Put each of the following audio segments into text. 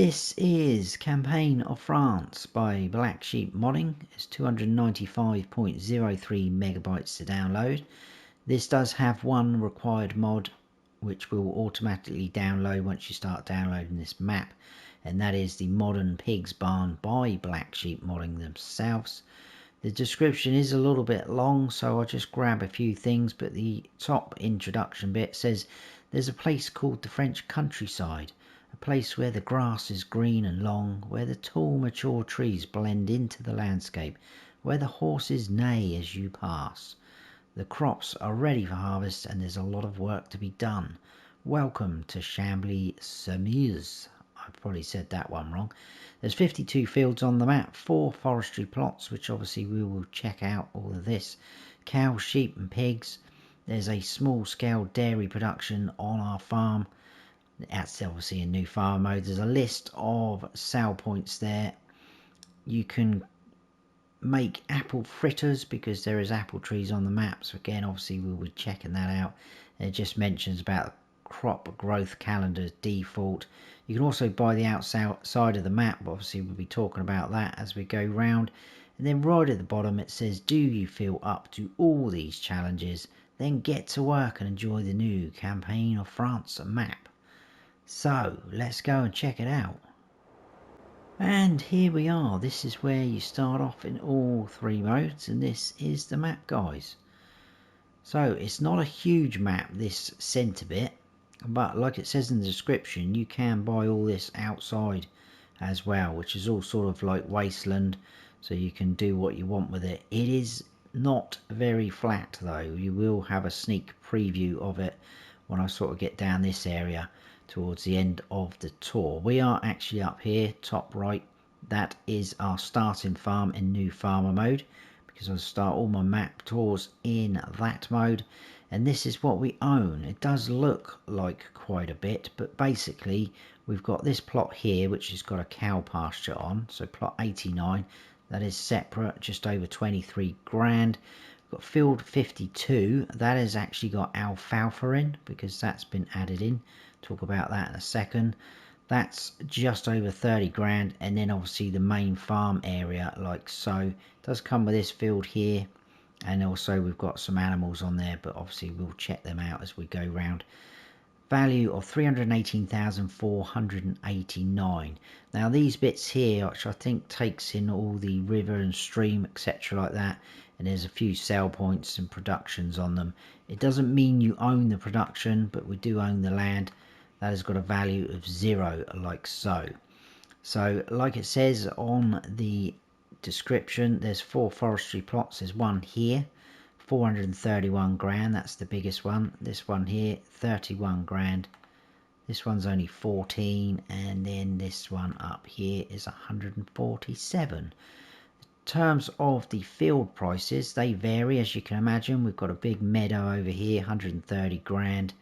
This is Campaign of France by BlackSheep Modding. It's 295.03 megabytes to download. This does have one required mod which will automatically download once you start downloading this map, and that is the Modern Pigs Barn by BlackSheep Modding themselves. The description is a little bit long, so I'll just grab a few things, but the top introduction bit says there's a place called the French countryside, a place where the grass is green and long, where the tall mature trees blend into the landscape, where the horses neigh as you pass. The crops are ready for harvest and there's a lot of work to be done. Welcome to Chambly-sur-Meuse. I probably said that one wrong. There's 52 fields on the map, 4 forestry plots, which obviously we will check out all of this. Cows, sheep and pigs. There's a small scale dairy production on our farm. That's obviously a new farm mode. There's a list of sale points there. You can make apple fritters because there is apple trees on the map. So again, obviously we'll be checking that out. And it just mentions about crop growth calendar default. You can also buy the outside of the map, but obviously we'll be talking about that as we go round. And then right at the bottom it says, do you feel up to all these challenges? Then get to work and enjoy the new Campaign of France map. So let's go and check it out. And here we are. This is where you start off in all 3 modes, and this is the map, guys. So it's not a huge map, this centre bit, but like it says in the description, you can buy all this outside as well, which is all sort of like wasteland, so you can do what you want with it. It is not very flat though. You will have a sneak preview of it when I sort of get down this area towards the end of the tour. We are actually up here, top right. That is our starting farm in new farmer mode, because I'll start all my map tours in that mode. And this is what we own. It does look like quite a bit, but basically we've got this plot here which has got a cow pasture on, so plot 89, that is separate, just over 23 grand. We've got field 52, that has actually got alfalfa in because that's been added in. Talk about that in a second. That's just over 30 grand, and then obviously the main farm area like so. It does come with this field here, and also we've got some animals on there, but obviously we'll check them out as we go round. Value of 318,489. Now these bits here, which I think takes in all the river and stream etc like that, and there's a few sell points and productions on them. It doesn't mean you own the production, but we do own the land. That has got a value of 0 like so. So like it says on the description, there's 4 forestry plots. There's one here, 431 grand, that's the biggest one. This one here, 31 grand. This one's only 14, and then this one up here is 147. In terms of the field prices, they vary, as you can imagine. We've got a big meadow over here, 130 grand.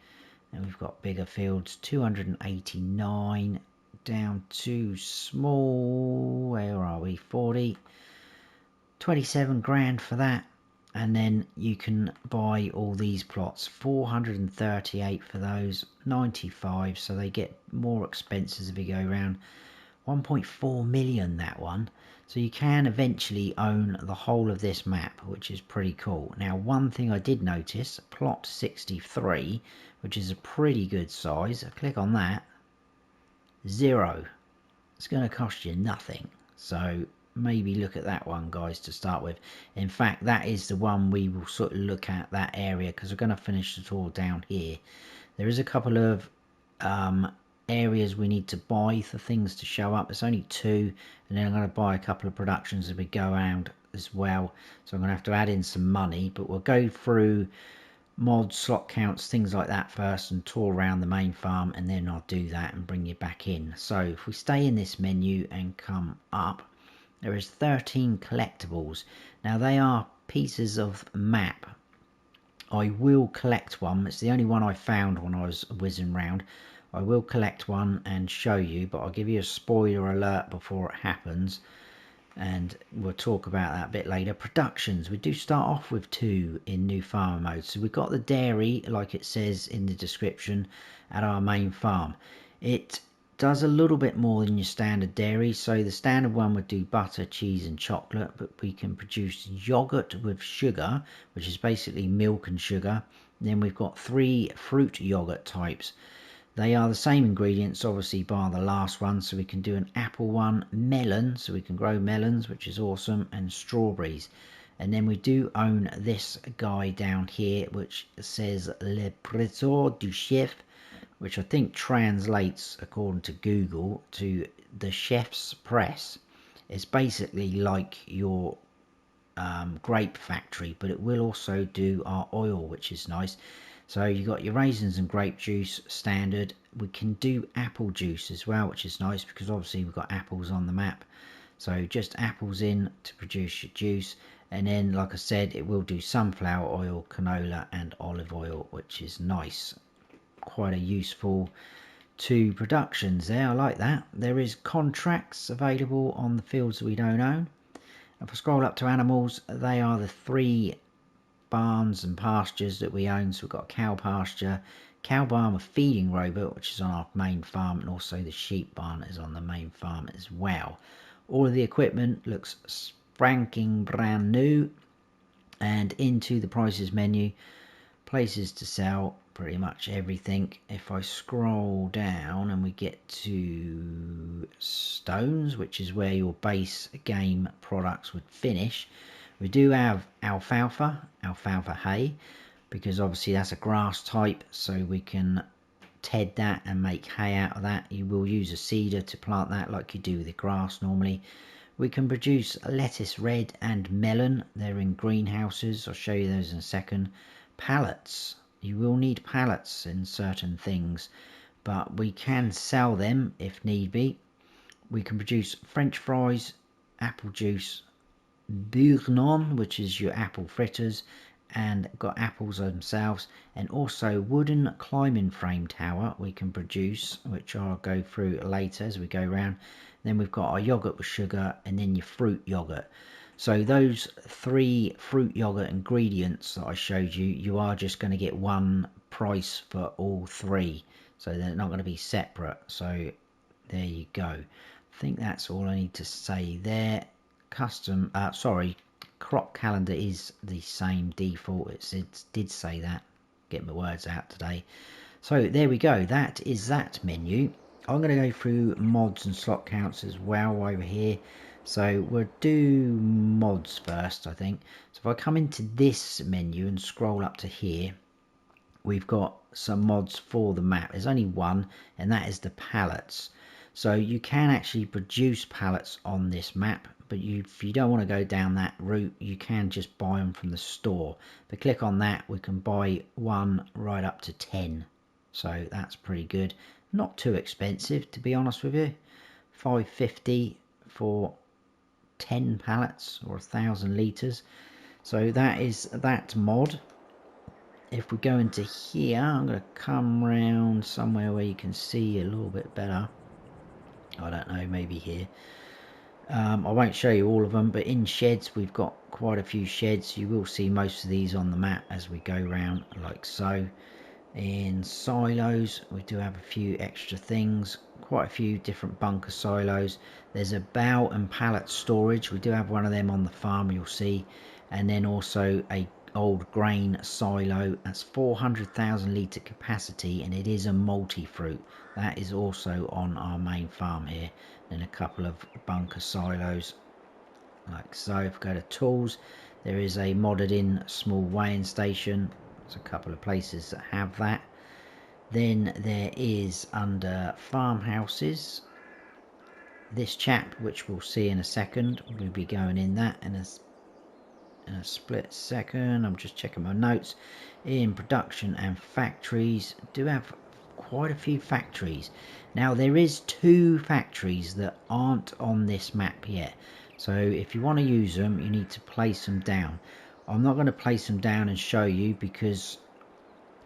And we've got bigger fields, 289, down to small, where are we, 40, 27 grand for that. And then you can buy all these plots, 438 for those, 95, so they get more expenses if you go around. 1.4 million that one. So you can eventually own the whole of this map, which is pretty cool. Now one thing I did notice, plot 63, which is a pretty good size. I click on that, 0. It's going to cost you nothing. So maybe look at that one, guys, to start with. In fact, that is the one we will sort of look at, that area, because we're going to finish the tour down here. There is a couple of areas we need to buy for things to show up. It's only 2, and then I'm going to buy a couple of productions as we go around as well. So I'm going to have to add in some money, but we'll go through mods, slot counts, things like that first, and tour around the main farm, and then I'll do that and bring you back in. So if we stay in this menu and come up, there is 13 collectibles. Now they are pieces of map. I will collect one. It's the only one I found when I was whizzing round. I will collect one and show you, but I'll give you a spoiler alert before it happens, and we'll talk about that a bit later. Productions, we do start off with 2 in new farmer mode. So we've got the dairy, like it says in the description, at our main farm. It does a little bit more than your standard dairy. So the standard one would do butter, cheese and chocolate, but we can produce yogurt with sugar, which is basically milk and sugar. Then we've got 3 fruit yogurt types. They are the same ingredients, obviously, bar the last one. So we can do an apple one, melon, so we can grow melons, which is awesome, and strawberries. And then we do own this guy down here, which says Le Trésor du Chef, which I think translates, according to Google, to the chef's press. It's basically like your grape factory, but it will also do our oil, which is nice. So you got your raisins and grape juice standard. We can do apple juice as well, which is nice because obviously we've got apples on the map. So just apples in to produce your juice. And then, like I said, it will do sunflower oil, canola and olive oil, which is nice. Quite a useful 2 productions there. I like that. There is contracts available on the fields we don't own. If I scroll up to animals, they are the 3 barns and pastures that we own. So we've got a cow pasture, cow barn with feeding robot, which is on our main farm, and also the sheep barn is on the main farm as well. All of the equipment looks spanking brand new. And into the prices menu, places to sell, pretty much everything. If I scroll down and we get to stones, which is where your base game products would finish, we do have alfalfa hay, because obviously that's a grass type, so we can ted that and make hay out of that. You will use a seeder to plant that like you do with the grass normally. We can produce lettuce red and melon. They're in greenhouses. I'll show you those in a second. Pallets. You will need pallets in certain things, but we can sell them if need be. We can produce French fries, apple juice, bourguignon, which is your apple fritters, and got apples themselves, and also wooden climbing frame tower we can produce, which I'll go through later as we go around. Then we've got our yogurt with sugar, and then your fruit yogurt. So those 3 fruit yogurt ingredients that I showed you, you are just going to get one price for all 3. So they're not going to be separate. So there you go. I think that's all I need to say there. Crop calendar is the same default. It did say that. Get my words out today. So there we go. That is that menu. I'm going to go through mods and slot counts as well over here. So we'll do mods first, I think. So if I come into this menu and scroll up to here, we've got some mods for the map. There's only one, and that is the pallets. So you can actually produce pallets on this map, but if you don't want to go down that route, you can just buy them from the store. If I click on that, we can buy 1 right up to 10. So that's pretty good. Not too expensive, to be honest with you. $5.50 for 10 pallets or 1,000 litres. So that is that mod. If we go into here, I'm going to come round somewhere where you can see a little bit better. I don't know, maybe here. I won't show you all of them, but in sheds we've got quite a few sheds. You will see most of these on the map as we go around, like so. In silos we do have a few extra things, quite a few different bunker silos. There's a bow and pallet storage. We do have one of them on the farm, you'll see. And then also a old grain silo. That's 400,000 litre capacity, and it is a multi-fruit. That is also on our main farm here. Then a couple of bunker silos like so. If we go to tools, there is a modded in small weighing station. There's a couple of places that have that. Then there is under farmhouses this chap, which we'll see in a second. We'll be going in that in a split second. I'm just checking my notes. In production and factories, do have quite a few factories. Now there is 2 factories that aren't on this map yet, so if you want to use them, you need to place them down. I'm not going to place them down and show you because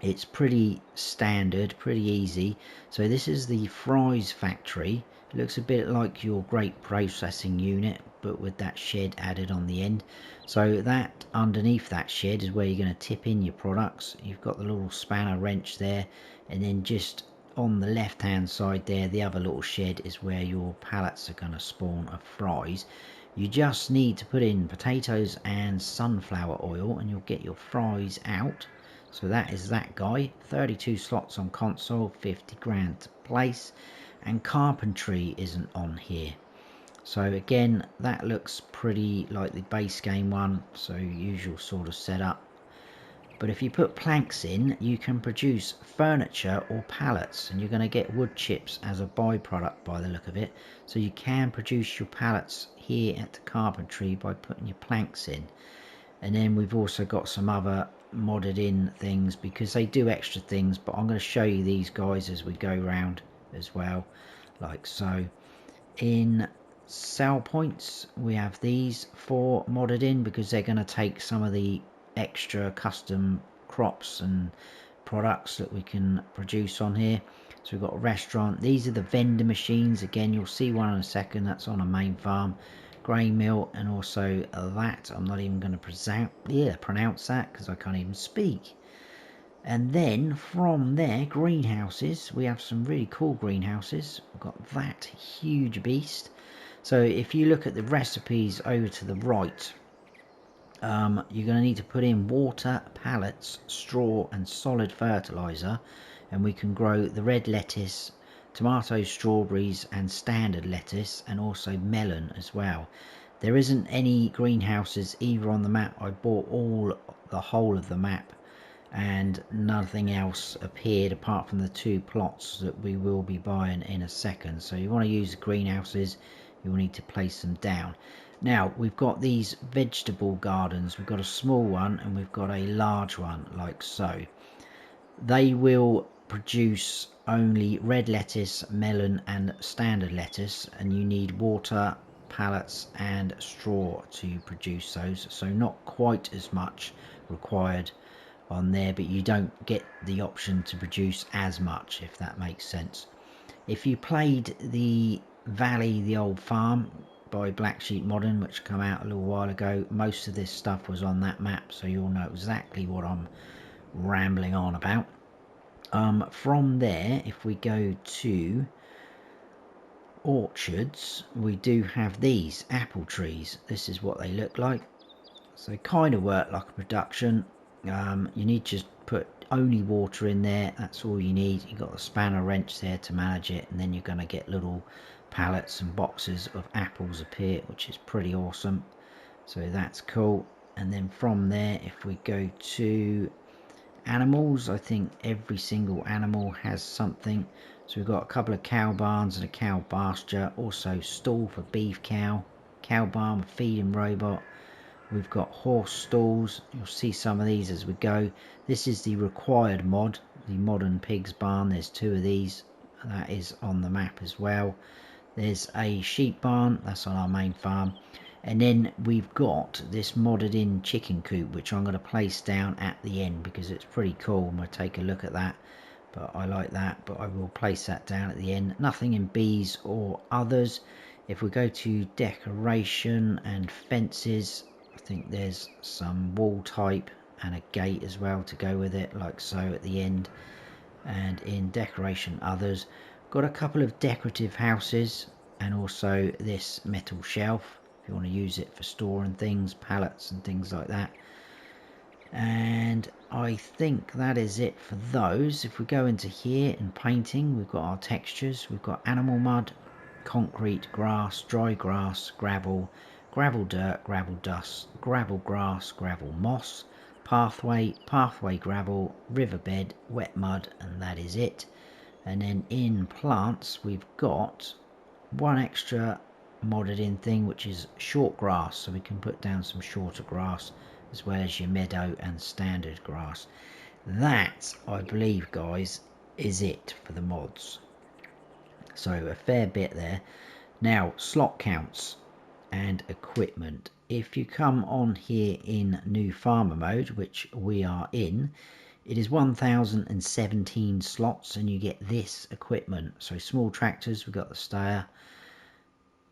it's pretty standard, pretty easy. So this is the fries factory. It looks a bit like your grape processing unit, but with that shed added on the end. So that underneath that shed is where you're going to tip in your products. You've got the little spanner wrench there, and then just on the left hand side there, the other little shed is where your pallets are going to spawn of fries. You just need to put in potatoes and sunflower oil and you'll get your fries out. So that is that guy. 32 slots on console, 50 grand to place, and carpentry isn't on here. So again, that looks pretty like the base game one, so usual sort of setup. But if you put planks in, you can produce furniture or pallets, and you're going to get wood chips as a byproduct by the look of it. So you can produce your pallets here at the carpentry by putting your planks in. And then we've also got some other modded in things because they do extra things, but I'm going to show you these guys as we go around as well, like so. In sell points, we have these 4 modded in because they're going to take some of the extra custom crops and products that we can produce on here. So we've got a restaurant. These are the vending machines. Again, you'll see one in a second. That's on a main farm. Grain mill, and also that. I'm not even going to pronounce that because I can't even speak. And then from there, greenhouses. We have some really cool greenhouses. We've got that huge beast. So if you look at the recipes over to the right, you're going to need to put in water, pallets, straw and solid fertilizer, and we can grow the red lettuce, tomatoes, strawberries and standard lettuce, and also melon as well. There isn't any greenhouses either on the map. I bought the whole of the map and nothing else appeared apart from the 2 plots that we will be buying in a second. So you want to use the greenhouses, you'll need to place them down. Now we've got these vegetable gardens. We've got a small one and we've got a large one, like so. They will produce only red lettuce, melon and standard lettuce, and you need water, pallets and straw to produce those. So not quite as much required on there, but you don't get the option to produce as much, if that makes sense. If you played the Valley, the Old Farm by BlackSheep Modding, which came out a little while ago, most of this stuff was on that map, so you'll know exactly what I'm rambling on about. From there, if we go to orchards, we do have these apple trees. This is what they look like. So they kind of work like a production. You need to just put only water in there. That's all you need. You've got the spanner wrench there to manage it, and then you're going to get little pallets and boxes of apples appear, which is pretty awesome. So that's cool. And then from there, if we go to animals, I think every single animal has something. So we've got a couple of cow barns and a cow pasture, also stall for beef cow, cow barn with feeding robot. We've got horse stalls. You'll see some of these as we go. This is the required mod, the modern pigs barn. There's 2 of these. That is on the map as well. There's a sheep barn. That's on our main farm. And then we've got this modded in chicken coop, which I'm going to place down at the end because it's pretty cool. I'm going to take a look at that. But I like that. But I will place that down at the end. Nothing in bees or others. If we go to decoration and fences, I think there's some wall type and a gate as well to go with it, like so at the end. And in decoration others, got a couple of decorative houses and also this metal shelf if you want to use it for storing things, pallets and things like that. And I think that is it for those. If we go into here in painting, we've got our textures. We've got animal mud, concrete, grass, dry grass, gravel, gravel dirt, gravel dust, gravel grass, gravel moss, pathway, pathway gravel, riverbed, wet mud, and that is it. And then in plants we've got one extra modded in thing, which is short grass, so we can put down some shorter grass as well as your meadow and standard grass. That, I believe, guys, is it for the mods. So a fair bit there. Now slot counts and equipment. If you come on here in new farmer mode, which we are in, it is 1017 slots and you get this equipment. So small tractors, we've got the Steyr,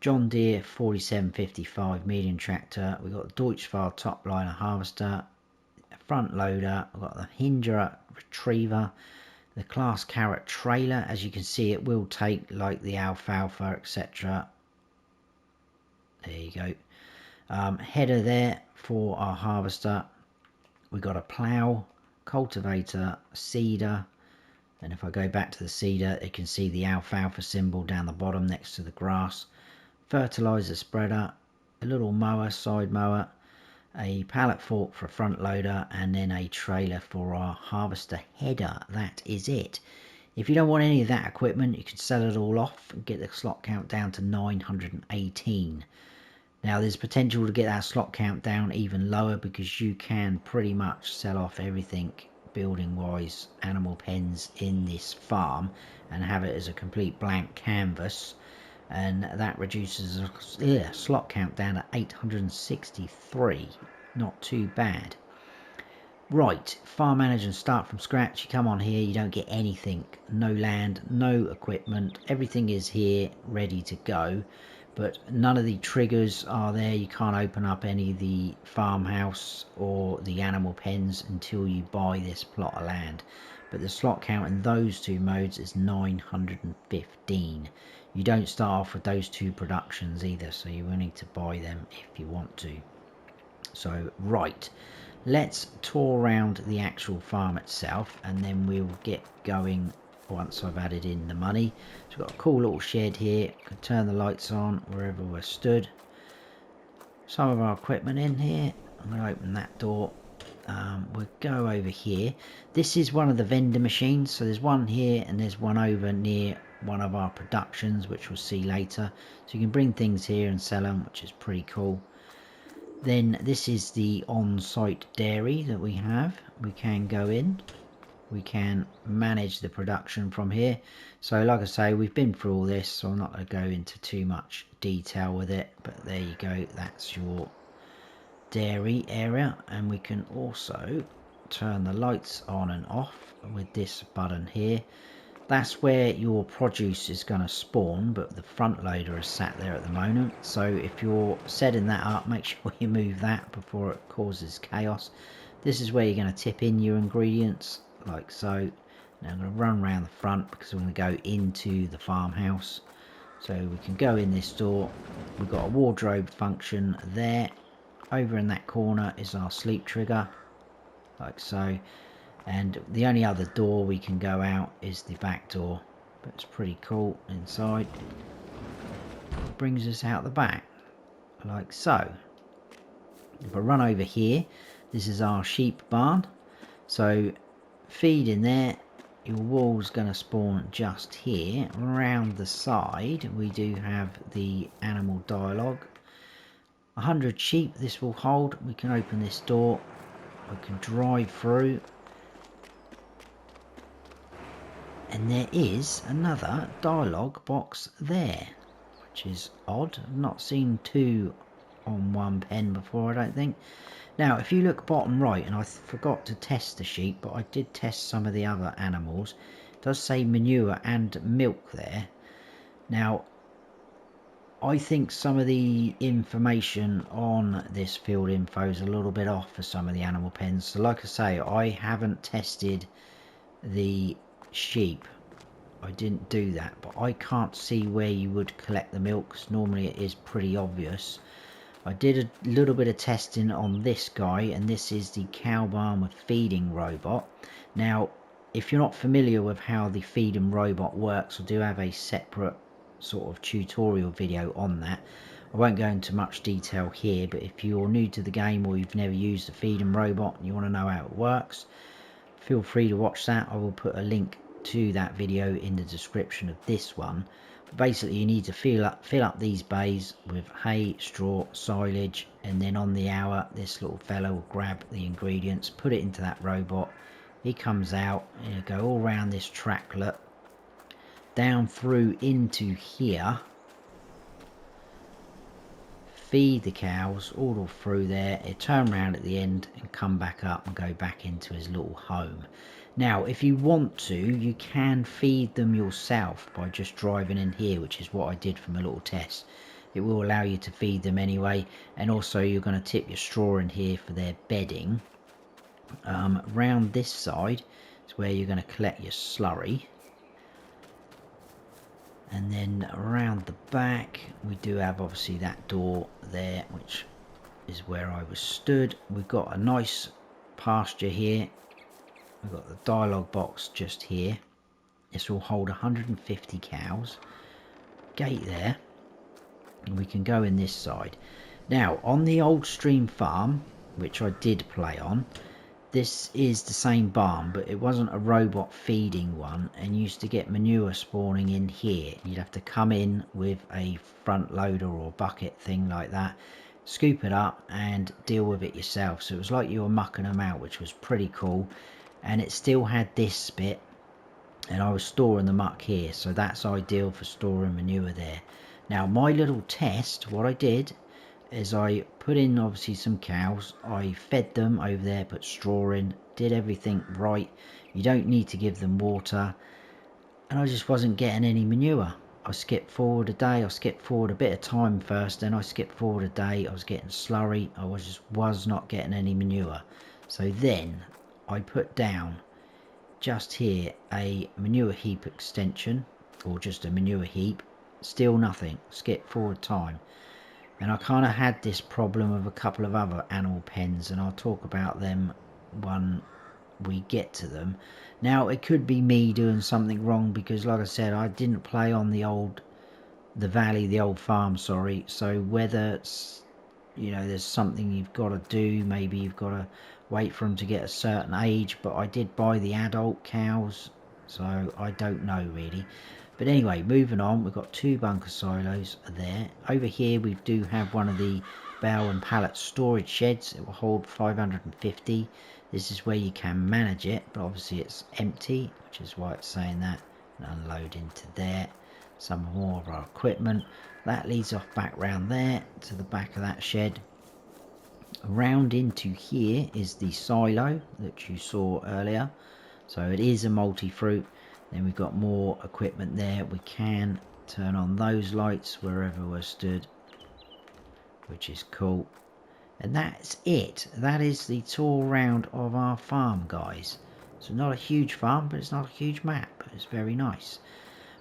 John Deere 4755 medium tractor, we've got the Deutschfahrt top liner harvester, front loader, we've got the Hinger retriever, The class carrot trailer, as you can see, it will take like the alfalfa, etc. There you go. Header there for our harvester. We've got a plough, cultivator, seeder, and if I go back to the seeder, you can see the alfalfa symbol down the bottom next to the grass. Fertilizer spreader, a little mower, side mower, a pallet fork for a front loader, and then a trailer for our harvester header. That is it. If you don't want any of that equipment, you can sell it all off and get the slot count down to 918. Now there's potential to get that slot count down even lower, because you can pretty much sell off everything building wise, animal pens in this farm, and have it as a complete blank canvas, and that reduces the slot count down to 863. Not too bad. Right, farm manager and start from scratch. You come on here, you don't get anything, no land, no equipment, everything is here ready to go, but none of the triggers are there. You can't open up any of the farmhouse or the animal pens until you buy this plot of land. But the slot count in those two modes is 915. You don't start off with those two productions either, so you will need to buy them if you want to. So right, let's tour around the actual farm itself, and then we'll get going once I've added in the money. So we've got a cool little shed here. Can turn the lights on wherever we're stood. Some of our equipment in here. I'm going to open that door. We'll go over here. This is one of the vendor machines. So there's one here and there's one over near one of our productions, which we'll see later. So you can bring things here and sell them, which is pretty cool. Then this is the on-site dairy that we have. We can go in. We can manage the production from here. So like I say, we've been through all this, so I'm not going to go into too much detail with it, but there you go, that's your dairy area. And we can also turn the lights on and off with this button here. That's where your produce is going to spawn, but the front loader is sat there at the moment. So if you're setting that up, make sure you move that before it causes chaos. This is where you're going to tip in your ingredients, like so. Now I'm going to run around the front because we're going to go into the farmhouse. So we can go in this door. We've got a wardrobe function there. Over in that corner is our sleep trigger, like so. And the only other door we can go out is the back door, but it's pretty cool inside. It brings us out the back, like so. If I run over here, this is our sheep barn. So feed in there, your wool's going to spawn just here. Around the side we do have the animal dialogue. 100 sheep this will hold. We can open this door, we can drive through, and there is another dialogue box there, which is odd. I've not seen two on one pen before, I don't think. Now if you look bottom right, and I forgot to test the sheep, but I did test some of the other animals, it does say manure and milk there. Now I think some of the information on this field info is a little bit off for some of the animal pens. So like I say, I haven't tested the sheep, I didn't do that, but I can't see where you would collect the milk, because normally it is pretty obvious. I did a little bit of testing on this guy, and this is the cow barn with feeding robot. Now if you're not familiar with how the feeding robot works, I do have a separate sort of tutorial video on that. I won't go into much detail here, but if you're new to the game or you've never used the feeding robot and you want to know how it works, feel free to watch that. I will put a link to that video in the description of this one. But basically you need to fill up these bays with hay, straw, silage, and then on the hour this little fellow will grab the ingredients, put it into that robot. He comes out and he'll go all around this tracklet, down through into here, feed the cows all through there. He'll turn around at the end and come back up and go back into his little home. Now if you want to, you can feed them yourself by just driving in here, which is what I did from a little test. It will allow you to feed them anyway, and also you're going to tip your straw in here for their bedding. Round this side It's where you're going to collect your slurry. And then around the back we do have obviously that door there, which is where I was stood. We've got a nice pasture here. We've got the dialogue box just here. This will hold 150 cows. Gate there. And we can go in this side. Now on the old stream farm, which I did play on, this is the same barn, but it wasn't a robot feeding one, and you used to get manure spawning in here. You'd have to come in with a front loader or bucket thing like that, scoop it up and deal with it yourself. So it was like you were mucking them out, which was pretty cool. And it still had this bit, and I was storing the muck here, so that's ideal for storing manure there. Now my little test, what I did is I put in obviously some cows, I fed them over there, put straw in, did everything right. You don't need to give them water, and I just wasn't getting any manure. I skipped forward a day, I skipped forward a bit of time first, then I skipped forward a day, I was getting slurry, I was not getting any manure. So then I put down just here a manure heap extension, or just a manure heap, still nothing, skip forward time. And I kind of had this problem with a couple of other animal pens, and I'll talk about them when we get to them. Now it could be me doing something wrong, because like I said, I didn't play on the old farm, sorry. So whether it's, you know, there's something you've got to do, maybe you've got to wait for them to get a certain age, but I did buy the adult cows, so I don't know really. But anyway, moving on, we've got 2 bunker silos there. Over here we do have one of the bale and pallet storage sheds. It will hold 550. This is where you can manage it, but obviously it's empty, which is why it's saying that. And unload into there. Some more of our equipment. That leads off back round there to the back of that shed. Around into here is the silo that you saw earlier. So it is a multi-fruit. Then we've got more equipment there. We can turn on those lights wherever we're stood, which is cool. And that's it. That is the tour round of our farm, guys. So not a huge farm, but it's not a huge map. It's very nice.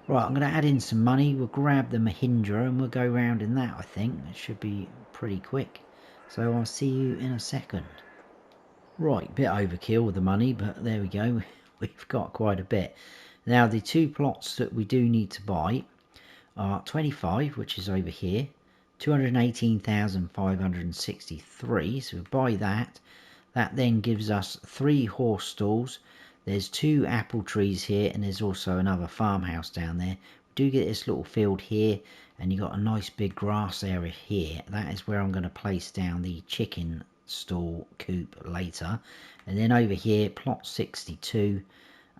Right, I'm going to add in some money. We'll grab the Mahindra and we'll go round in that, I think. It should be pretty quick. So I'll see you in a second. Right, bit overkill with the money, but there we go. We've got quite a bit. Now, the 2 plots that we do need to buy are 25, which is over here, 218,563. So we buy that. That then gives us 3 horse stalls. There's 2 apple trees here, and there's also another farmhouse down there. We do get this little field here, and you got a nice big grass area here. That is where I'm going to place down the chicken stall coop later. And then over here, plot 62,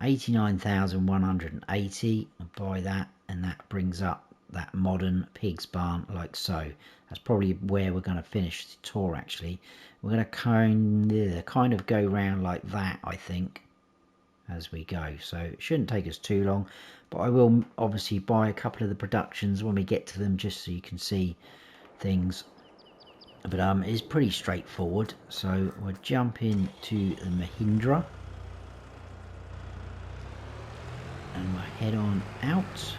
89,180. I'll buy that, and that brings up that modern pig's barn like so. That's probably where we're going to finish the tour. Actually, we're going to kind of go round like that, I think, as we go. So it shouldn't take us too long, but I will obviously buy a couple of the productions when we get to them, just so you can see things. But it's pretty straightforward. So we'll jump into the Mahindra and we'll head on out.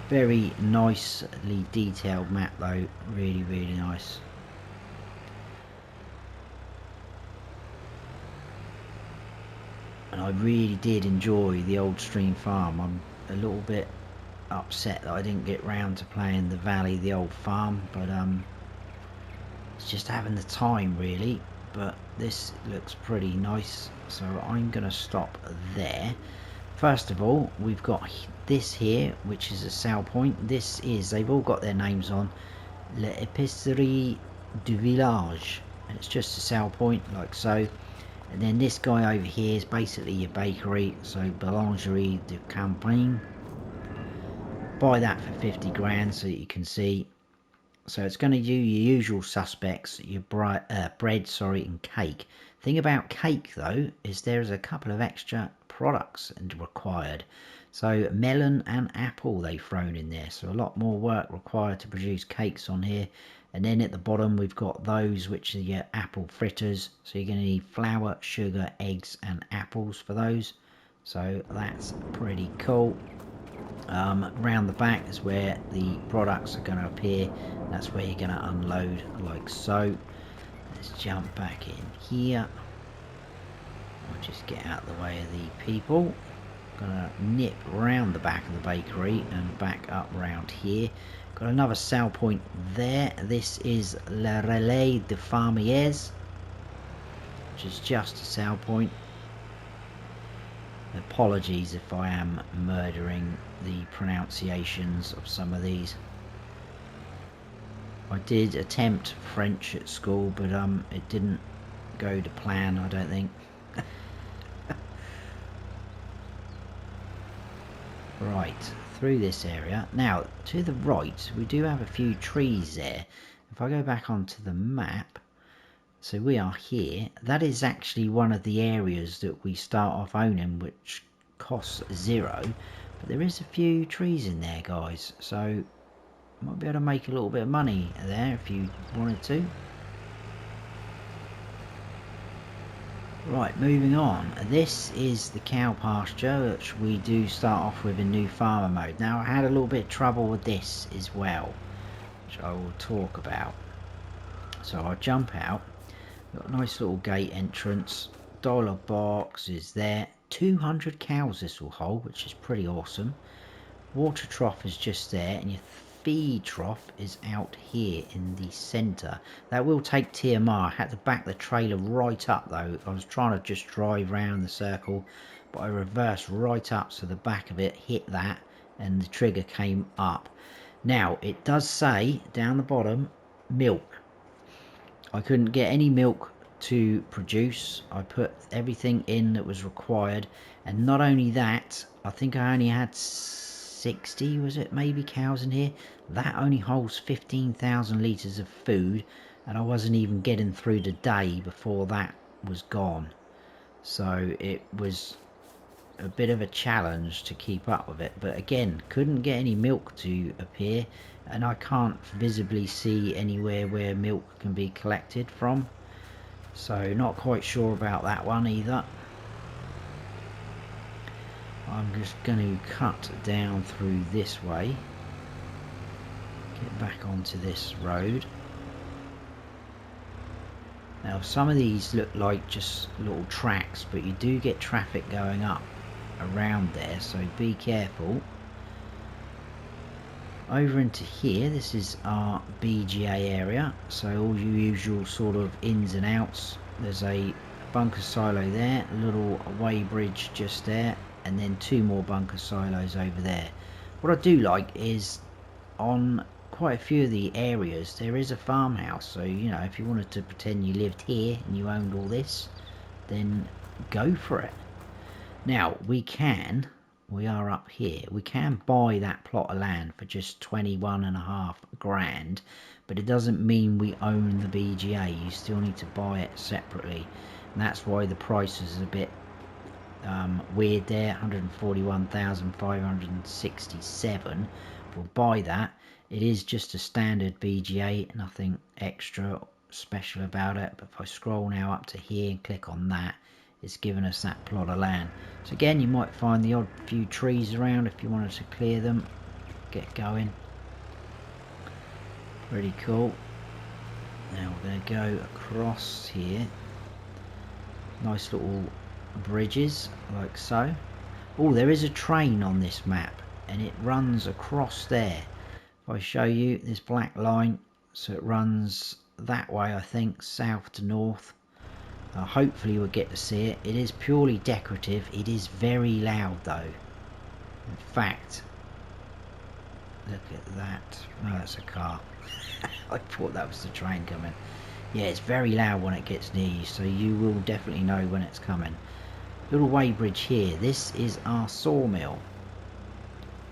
Very nicely detailed map though, really nice. And I really did enjoy the old stream farm. I'm a little bit upset that I didn't get round to playing the Valley, the old farm, but it's just having the time really. But this looks pretty nice, so I'm gonna stop there. First of all, we've got this here, which is a sell point. This is, they've all got their names on, l'épicerie du village, and it's just a sell point like so. And then this guy over here is basically your bakery, so boulangerie de campagne. Buy that for 50 grand so that you can see. So it's going to do your usual suspects, your bread, and cake. Thing about cake though is there's a couple of extra products required. So melon and apple they've thrown in there, so a lot more work required to produce cakes on here. And then at the bottom we've got those which are your apple fritters, so you're going to need flour, sugar, eggs and apples for those. So that's pretty cool. Round the back is where the products are going to appear. That's where you're going to unload, like so. Let's jump back in here. I'll just get out of the way of the people. Gonna nip round the back of the bakery and back up round here. Got another sell point there. This is Le Relais de Fermiers, which is just a sell point. Apologies if I am murdering the pronunciations of some of these. I did attempt French at school, but it didn't go to plan, I don't think. Right, through this area. Now, to the right, we do have a few trees there. If I go back onto the map, so we are here. That is actually one of the areas that we start off owning, which costs 0. But there is a few trees in there, guys. So, might be able to make a little bit of money there if you wanted to. Right, moving on. This is the cow pasture, which we do start off with in new farmer mode. Now, I had a little bit of trouble with this as well, which I will talk about. So I'll jump out. Got a nice little gate entrance. Dialogue box is there. 200 cows this will hold, which is pretty awesome. Water trough is just there, and your feed trough is out here in the centre. That will take TMR. I had to back the trailer right up though. I was trying to just drive round the circle, but I reversed right up so the back of it hit that and the trigger came up. Now it does say down the bottom, milk. I couldn't get any milk to produce. I put everything in that was required, and not only that, I think I only had 60, was it, maybe, cows in here. That only holds 15,000 litres of food, and I wasn't even getting through the day before that was gone. So it was a bit of a challenge to keep up with it, but again, couldn't get any milk to appear, and I can't visibly see anywhere where milk can be collected from, so not quite sure about that one either. I'm just going to cut down through this way, get back onto this road. Now some of these look like just little tracks, but you do get traffic going up around there, so be careful. Over into here, this is our BGA area, so all your usual sort of ins and outs. There's a bunker silo there, a little weighbridge just there, and then 2 more bunker silos over there. What I do like is on quite a few of the areas there is a farmhouse, so you know, if you wanted to pretend you lived here and you owned all this, then go for it. Now we are up here, we can buy that plot of land for just 21.5 grand, but it doesn't mean we own the BGA. You still need to buy it separately, and that's why the price is a bit weird there. 141,567. We'll buy that. It is just a standard BGA, nothing extra special about it. But if I scroll now up to here and click on that, it's given us that plot of land. So again, you might find the odd few trees around if you wanted to clear them, get going. Pretty cool. Now we're going to go across here. Nice little bridges like so. Oh, there is a train on this map and it runs across there. If I show you this black line, so it runs that way, I think, south to north. Hopefully we'll get to see it. It is purely decorative. It is very loud though. In fact, look at that. No, that's a car. I thought that was the train coming. Yeah, it's very loud when it gets near you, so you will definitely know when it's coming. Little weighbridge here. This is our sawmill.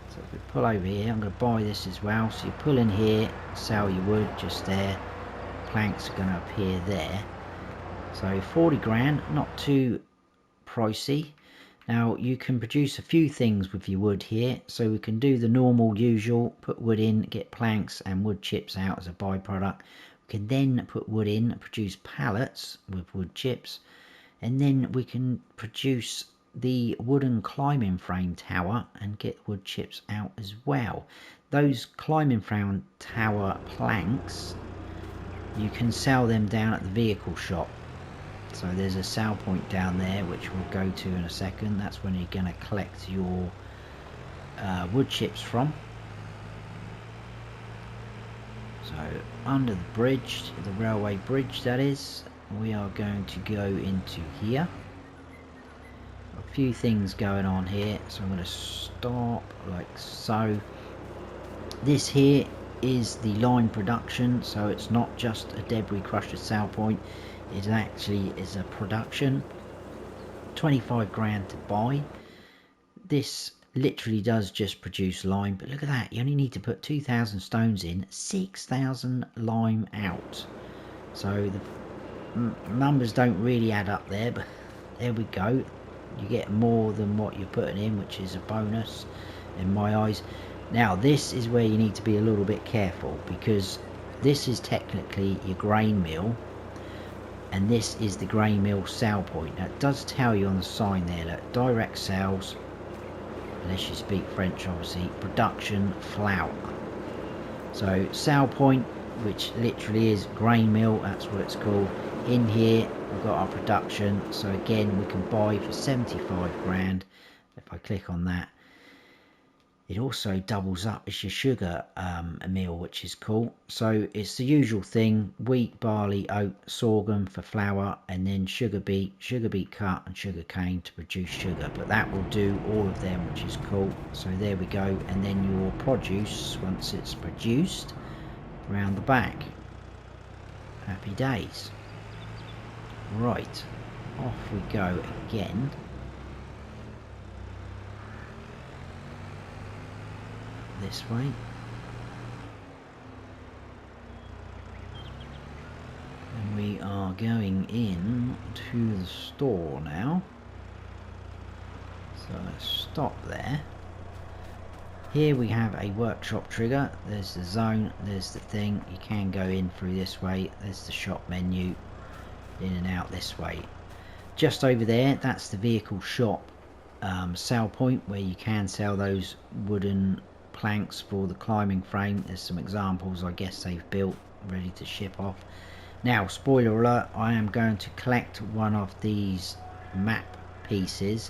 So if we pull over here, I'm going to buy this as well. So you pull in here, sell your wood just there. Planks are going to appear there. So 40 grand, not too pricey. Now you can produce a few things with your wood here. So we can do the normal usual, put wood in, get planks and wood chips out as a byproduct. We can then put wood in, produce pallets with wood chips. And then we can produce the wooden climbing frame tower and get wood chips out as well. Those climbing frame tower planks, you can sell them down at the vehicle shop. So there's a sell point down there which we'll go to in a second. That's when you're going to collect your wood chips from. So under the bridge, the railway bridge that is, we are going to go into here. A few things going on here, so I'm going to stop like so. This here is the line production, so it's not just a debris crusher sale point, it actually is a production. 25 grand to buy. This literally does just produce lime, but look at that, you only need to put 2,000 stones in, 6,000 lime out. So the numbers don't really add up there, but there we go. You get more than what you're putting in, which is a bonus in my eyes. Now this is where you need to be a little bit careful, because this is technically your grain mill and this is the grain mill sale point. Now it does tell you on the sign there that direct sales, unless you speak French obviously, production flour. So sale point, which literally is grain mill, that's what it's called. In here we've got our production, so again we can buy for 75 grand. If I click on that, it also doubles up as your sugar mill, which is cool. So it's the usual thing: wheat, barley, oat, sorghum for flour, and then sugar beet cut, and sugar cane to produce sugar. But that will do all of them, which is cool. So there we go. And then your produce, once it's produced, round the back. Happy days. Right, off we go again. This way. And we are going in to the store now. So let's stop there. Here we have a workshop trigger. There's the zone, there's the thing. You can go in through this way. There's the shop menu. In and out this way. Just over there, that's the vehicle shop sell point, where you can sell those wooden planks for the climbing frame. There's some examples I guess they've built ready to ship off. Now spoiler alert, I am going to collect one of these map pieces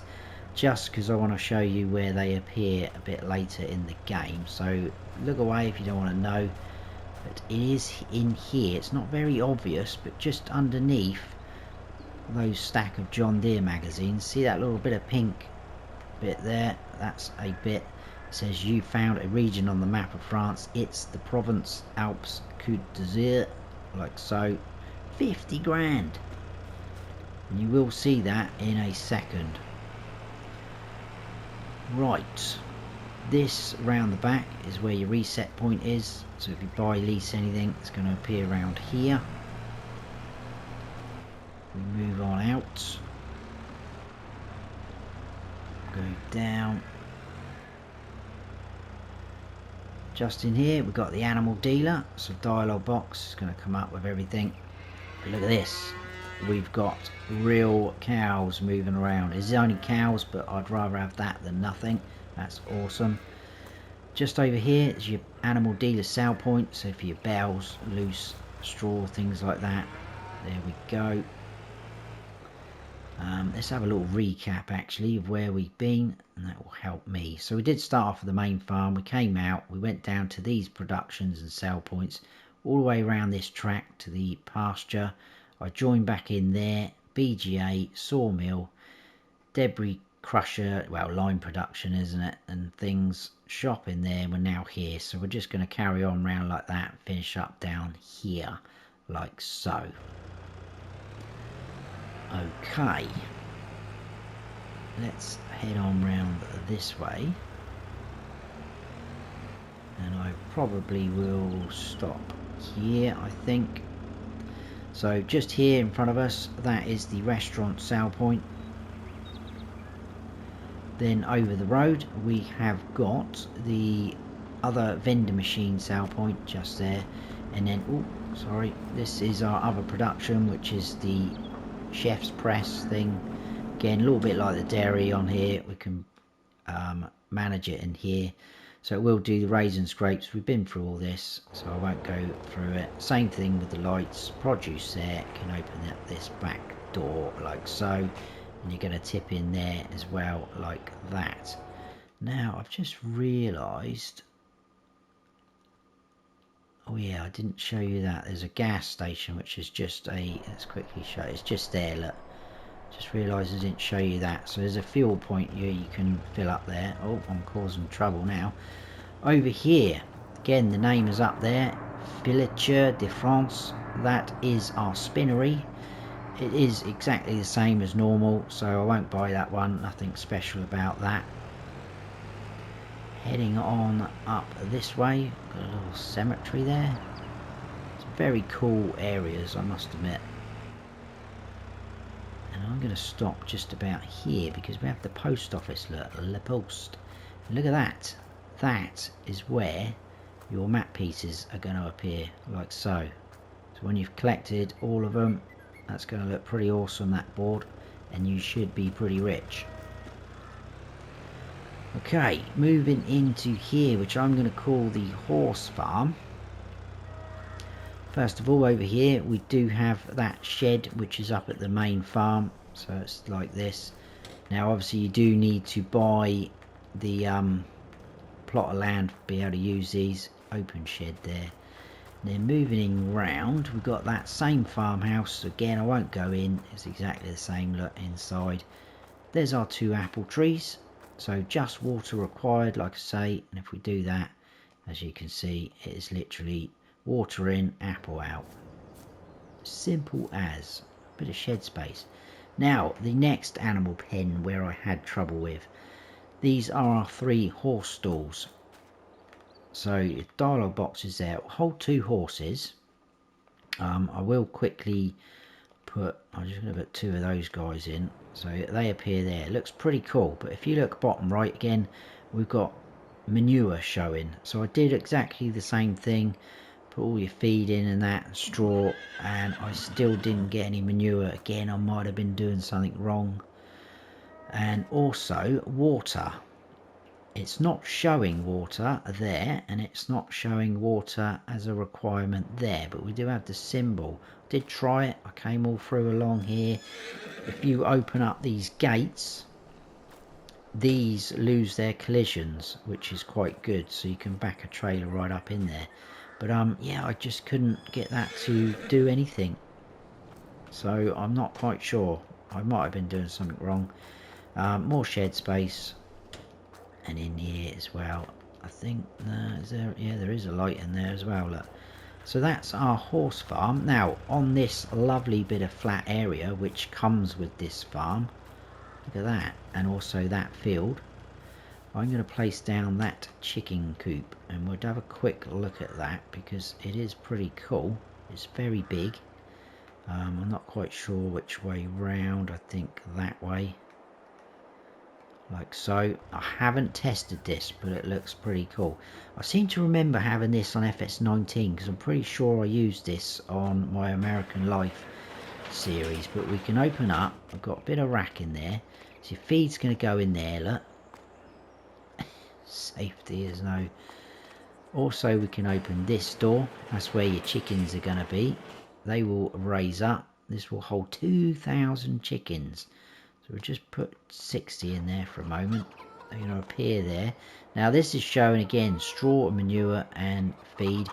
just because I want to show you where they appear a bit later in the game. So look away if you don't want to know, but it is in here. It's not very obvious, but just underneath those stack of John Deere magazines, see that little bit of pink bit there? That's a bit. It says you found a region on the map of France. It's the Provence Alpes Côte d'Azur, like so. 50 grand. And you will see that in a second. Right, this round the back is where your reset point is. So if you buy, lease anything, it's going to appear around here. We move on out. Go down. Just in here we've got the animal dealer. So dialogue box is going to come up with everything. But look at this. We've got real cows moving around. It's only cows, but I'd rather have that than nothing. That's awesome. Just over here is your animal dealer sale point. So for your bales, loose straw, things like that. There we go. Let's have a little recap actually of where we've been, and that will help me. So we did start off with the main farm. We came out, we went down to these productions and sale points, all the way around this track to the pasture. I joined back in there, BGA, sawmill, debris crusher, well, lime production, isn't it, and things, shop in there. We're now here, so we're just going to carry on round like that, finish up down here like so. Okay, let's head on round this way, and I probably will stop here, I think. So just here in front of us, that is the restaurant sale point. Then over the road we have got the other vending machine sale point just there, and then, oh sorry, this is our other production, which is the chef's press thing, Again, a little bit like the dairy on here, we can manage it in here. So it will do the raisin scrapes. We've been through all this, so I won't go through it. Same thing with the lights. Produce there, can open up this back door like so, and you're going to tip in there as well like that. Now I've just realised, oh yeah, I didn't show you that. There's a gas station which is just a, let's quickly show it. It's just there, look. Just realised I didn't show you that. So there's a fuel point here you can fill up there. Oh, I'm causing trouble now. Over here, again, the name is up there, Filature de France. That is our spinnery. It is exactly the same as normal, so I won't buy that one. Nothing special about that. Heading on up this way, got a little cemetery there. It's very cool areas, I must admit. And I'm going to stop just about here because we have the post office, look, La Poste. Look at that. That is where your map pieces are going to appear, like so. So when you've collected all of them, that's going to look pretty awesome, that board, and you should be pretty rich. Okay, moving into here, which I'm going to call the horse farm. First of all, over here we do have that shed which is up at the main farm, so it's like this. Now obviously you do need to buy the plot of land to be able to use these. Open shed there. And then moving round, we've got that same farmhouse. Again, I won't go in, it's exactly the same look inside. There's our 2 apple trees, so just water required, like I say, and if we do that, as you can see, it is literally water in, apple out. Simple as. A bit of shed space. Now, the next animal pen where I had trouble with. These are our 3 horse stalls. So, dialogue boxes there. We'll hold 2 horses. I will quickly put, I'm just going to put 2 of those guys in. So they appear there. It looks pretty cool. But if you look bottom right again, we've got manure showing. So I did exactly the same thing. Put all your feed in and that, straw, and I still didn't get any manure. Again, I might have been doing something wrong. And also water, it's not showing water there, and it's not showing water as a requirement there, but we do have the symbol. Did try it, I came all through along here. If you open up these gates, these lose their collisions, which is quite good, so you can back a trailer right up in there. But yeah, I just couldn't get that to do anything, so I'm not quite sure. I might have been doing something wrong. More shed space, and in here as well, I think is there, yeah, there is a light in there as well, look. So that's our horse farm. Now on this lovely bit of flat area which comes with this farm, look at that, and also that field, I'm going to place down that chicken coop, and we'll have a quick look at that because it is pretty cool. It's very big. I'm not quite sure which way round. I think that way, like so. I haven't tested this, but it looks pretty cool. I seem to remember having this on FS19 because I'm pretty sure I used this on my American Life series. But we can open up. I've got a bit of rack in there, so your feed's going to go in there, look. Safety is no. Also we can open this door, that's where your chickens are going to be. They will raise up. This will hold 2,000 chickens. So we'll just put 60 in there for a moment. They're going to appear there. Now this is showing again straw, manure and feed.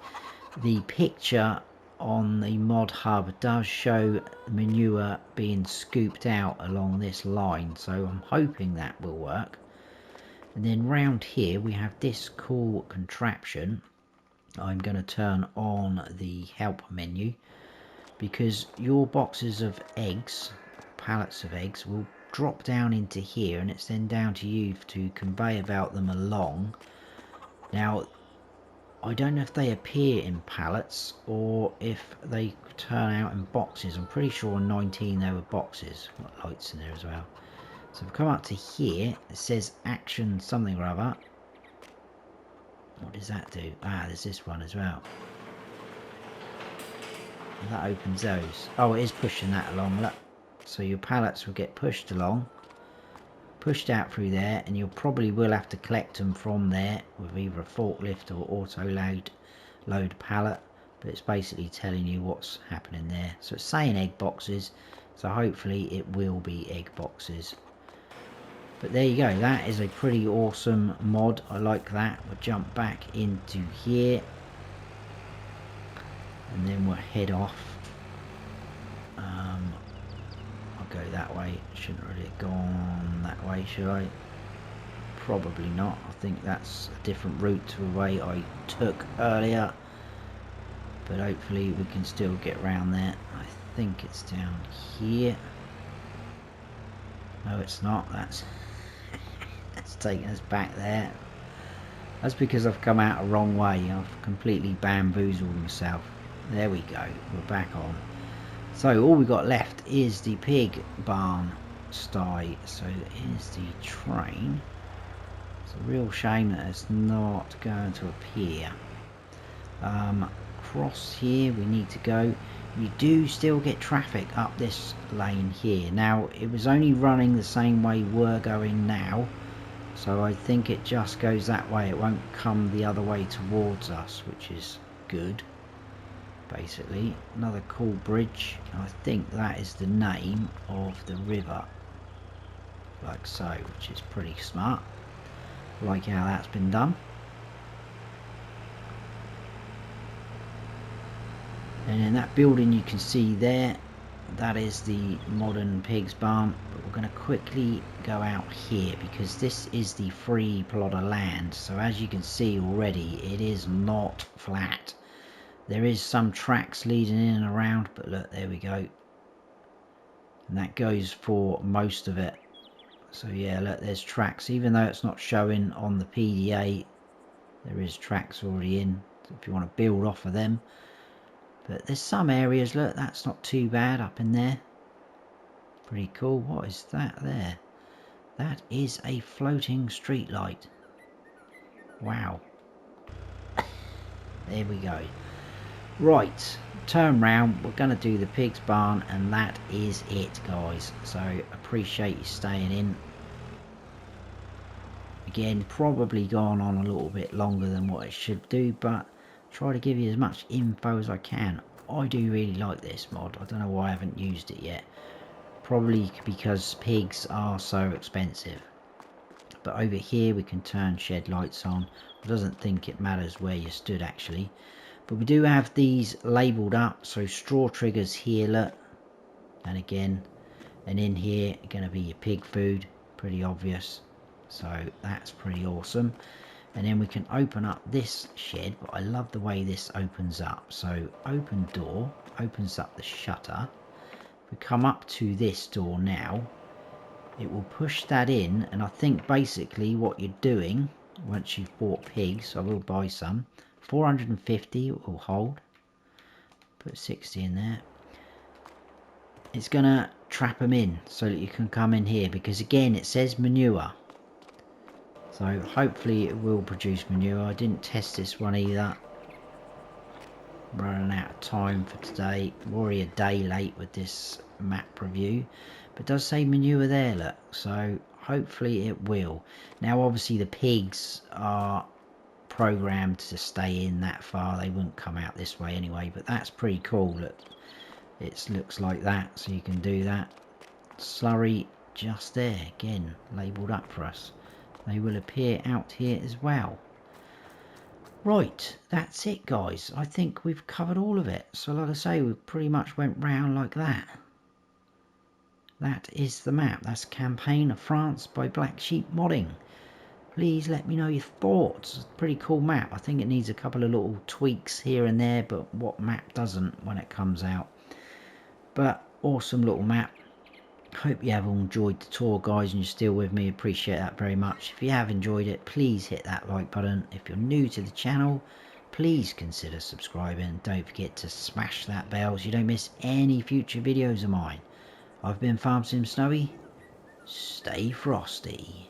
The picture on the mod hub does show manure being scooped out along this line, so I'm hoping that will work. And then round here we have this cool contraption. I'm going to turn on the help menu because your boxes of eggs, pallets of eggs, will drop down into here, and it's then down to you to conveyor belt them along. Now I don't know if they appear in pallets or if they turn out in boxes. I'm pretty sure on 19 they were boxes. Got lights in there as well. So if we come up to here, it says action something or other. What does that do? Ah, there's this one as well. And that opens those. Oh, it is pushing that along, look. So your pallets will get pushed along. pushed out through there, and you probably will have to collect them from there with either a forklift or auto load pallet, but it's basically telling you what's happening there. So it's saying egg boxes, so hopefully it will be egg boxes. But there you go, that is a pretty awesome mod. I like that. We'll jump back into here and then we'll head off. I'll go that way. Shouldn't really have gone that way, should I? Probably not. I think that's a different route to the way I took earlier, but hopefully we can still get around there. I think it's down here. No, it's not. That's taking us back there. That's because I've come out a wrong way. I've completely bamboozled myself. There we go, we're back on. So all we got left is the pig barn sty. So here's the train. It's a real shame that it's not going to appear. Across here we need to go. You do still get traffic up this lane here. Now it was only running the same way we're going now, so I think it just goes that way. It won't come the other way towards us, which is good. Basically, another cool bridge. I think that is the name of the river, like so, which is pretty smart. Like how that's been done. And in that building you can see there, that is the modern pigs barn. But we're going to quickly go out here because this is the free plot of land. So as you can see already, it is not flat. There is some tracks leading in and around, but look, there we go. And that goes for most of it. So yeah, look, there's tracks. Even though it's not showing on the PDA, there is tracks already in, so if you want to build off of them. But there's some areas, look, that's not too bad up in there. Pretty cool. What is that there? That is a floating street light. Wow. There we go. Right, turn round, we're going to do the pig's barn, and that is it, guys. So appreciate you staying in. Again, probably gone on a little bit longer than what it should do, but try to give you as much info as I can. I do really like this mod. I don't know why I haven't used it yet. Probably because pigs are so expensive. But over here we can turn shed lights on. I doesn't think it matters where you stood actually. But we do have these labelled up, so straw triggers here, look, and again, and in here going to be your pig food, pretty obvious, so that's pretty awesome. And then we can open up this shed, but I love the way this opens up. So open door, opens up the shutter. We come up to this door now, it will push that in, and I think basically what you're doing, once you've bought pigs, I will buy some, 450 will hold. Put 60 in there. It's gonna trap them in so that you can come in here, because again it says manure, so hopefully it will produce manure. I didn't test this one either, running out of time for today. I'm already a day late with this map review, but it does say manure there, look, so hopefully it will. Now obviously the pigs are programmed to stay in that far, they wouldn't come out this way anyway, but that's pretty cool. Look, it looks like that, so you can do that. Slurry just there, again labelled up for us. They will appear out here as well. Right, that's it guys, I think we've covered all of it. So like I say, we pretty much went round like that. That is the map. That's Campaign of France by BlackSheep Modding. Please let me know your thoughts. It's a pretty cool map. I think it needs a couple of little tweaks here and there, but what map doesn't when it comes out? But awesome little map. Hope you have all enjoyed the tour guys, and you're still with me. Appreciate that very much. If you have enjoyed it, please hit that like button. If you're new to the channel, please consider subscribing. Don't forget to smash that bell so you don't miss any future videos of mine. I've been Farm Sim Snowy. Stay frosty.